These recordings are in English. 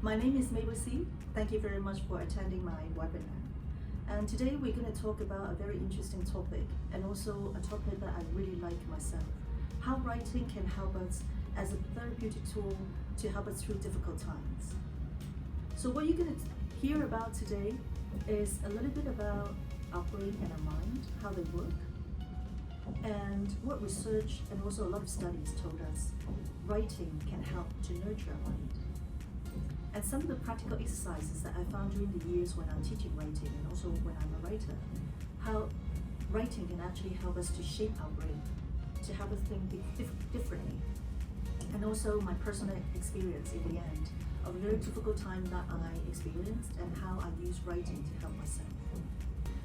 My name is Mabel C. Thank you very much for attending my webinar. And today we're going to talk about a very interesting topic, and also a topic that I really like myself. How writing can help us as a therapeutic tool to help us through difficult times. So what you're going to hear about today is a little bit about our brain and our mind, how they work, and what research and also a lot of studies told us writing can help to nurture our mind. And some of the practical exercises that I found during the years when I'm teaching writing and also when I'm a writer, how writing can actually help us to shape our brain, to help us think differently. And also my personal experience in the end of a very difficult time that I experienced and how I use writing to help myself.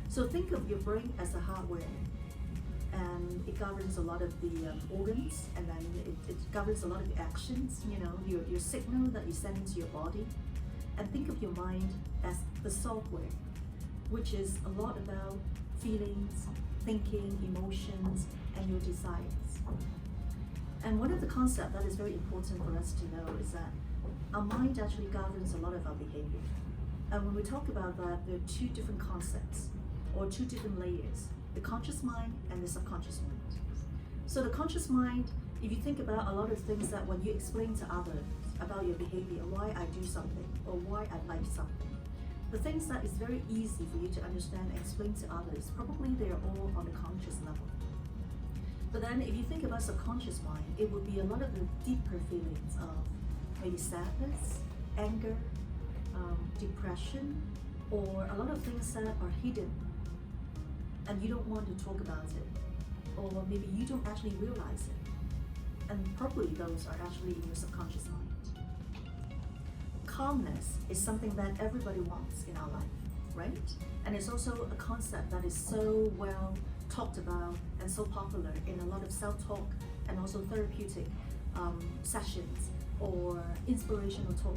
So think of your brain as a hardware, and it governs a lot of the organs, and then it governs a lot of the actions, your signal that you send into your body. And think of your mind as the software, which is a lot about feelings, thinking, emotions, and your desires. And one of the concepts that is very important for us to know is that our mind actually governs a lot of our behavior. And when we talk about that, there are two different concepts, or two different layers: the conscious mind and the subconscious mind. So the conscious mind, if you think about a lot of things that when you explain to others about your behavior, why I do something or why I like something, the things that is very easy for you to understand and explain to others, probably they are all on the conscious level. But then if you think about subconscious mind, it would be a lot of the deeper feelings of maybe sadness, anger, depression, or a lot of things that are hidden and you don't want to talk about it, or maybe you don't actually realize it, and probably those are actually in your subconscious mind. Calmness is something that everybody wants in our life, right? And it's also a concept that is so well talked about and so popular in a lot of self-talk and also therapeutic sessions or inspirational talk.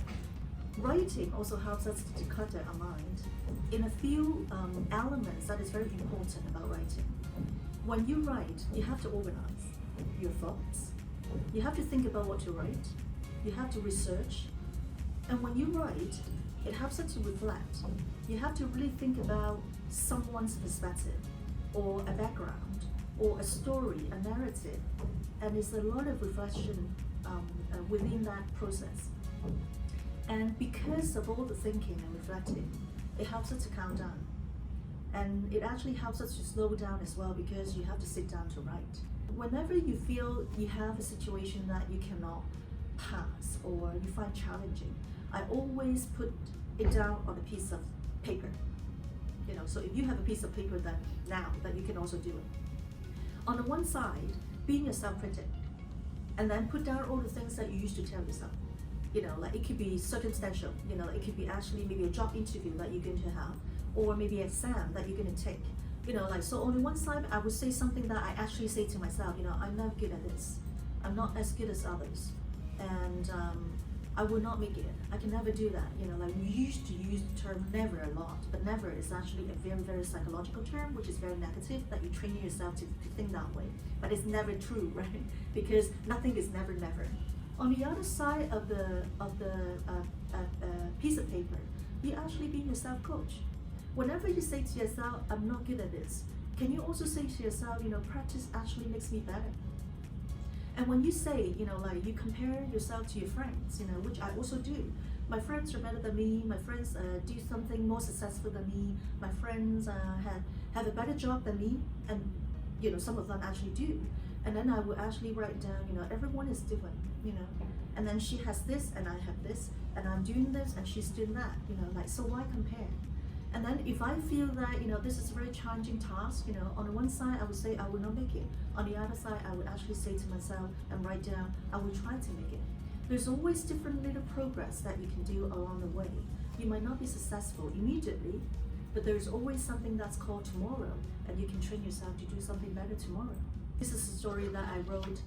Writing also helps us to declutter our mind in a few elements that is very important about writing. When you write, you have to organize your thoughts. You have to think about what to write. You have to research. And when you write, it helps us to reflect. You have to really think about someone's perspective, or a background, or a story, a narrative. And there's a lot of reflection within that process. And because of all the thinking and reflecting, it helps us to calm down. And it actually helps us to slow down as well, because you have to sit down to write. Whenever you feel you have a situation that you cannot pass or you find challenging, I always put it down on a piece of paper. So if you have a piece of paper that you can also do it. On the one side, being a self-critic, and then put down all the things that you used to tell yourself. Like it could be circumstantial, it could be actually maybe a job interview that you're going to have, or maybe an exam that you're going to take. So on the one side, I would say something that I actually say to myself, I'm not good at this. I'm not as good as others. And I will not make it. I can never do that. Like we used to use the term never a lot, but never is actually a very, very psychological term, which is very negative, that you train yourself to think that way. But it's never true, right? Because nothing is never, never. On the other side of the piece of paper, you're actually being a self-coach. Whenever you say to yourself, I'm not good at this, can you also say to yourself, practice actually makes me better? And when you say, like you compare yourself to your friends, which I also do. My friends are better than me, my friends do something more successful than me, my friends have a better job than me, and some of them actually do. And then I will actually write down, everyone is different, and then she has this and I have this, and I'm doing this and she's doing that, so why compare? And then if I feel that, this is a very challenging task, on the one side I would say I will not make it. On the other side, I would actually say to myself and write down, I will try to make it. There's always different little progress that you can do along the way. You might not be successful immediately, but there's always something that's called tomorrow, and you can train yourself to do something better tomorrow. This is a story that I wrote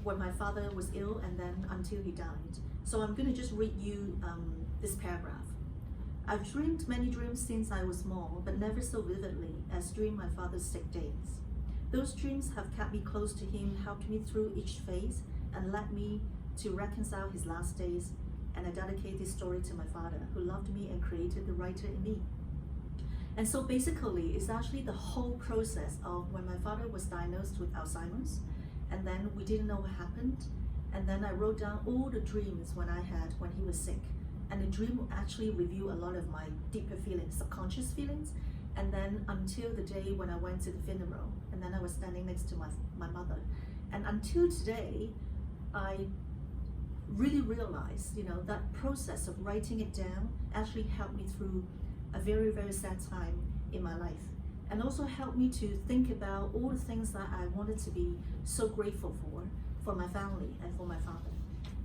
when my father was ill and then until he died. So I'm going to just read you this paragraph. I've dreamed many dreams since I was small, but never so vividly as during my father's sick days. Those dreams have kept me close to him, helped me through each phase, and led me to reconcile his last days and I dedicate this story to my father, who loved me and created the writer in me. And so basically, it's actually the whole process of when my father was diagnosed with Alzheimer's, and then we didn't know what happened, and then I wrote down all the dreams when I had when he was sick, and the dream actually revealed a lot of my deeper feelings, subconscious feelings. And then until the day when I went to the funeral, and then I was standing next to my mother, and until today, I really realized, that process of writing it down actually helped me through a very, very sad time in my life, and also helped me to think about all the things that I wanted to be so grateful for my family and for my father.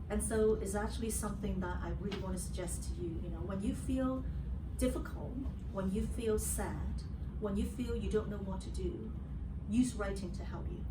And so it's actually something that I really want to suggest to you. When you feel difficult, when you feel sad, when you feel you don't know what to do, use writing to help you.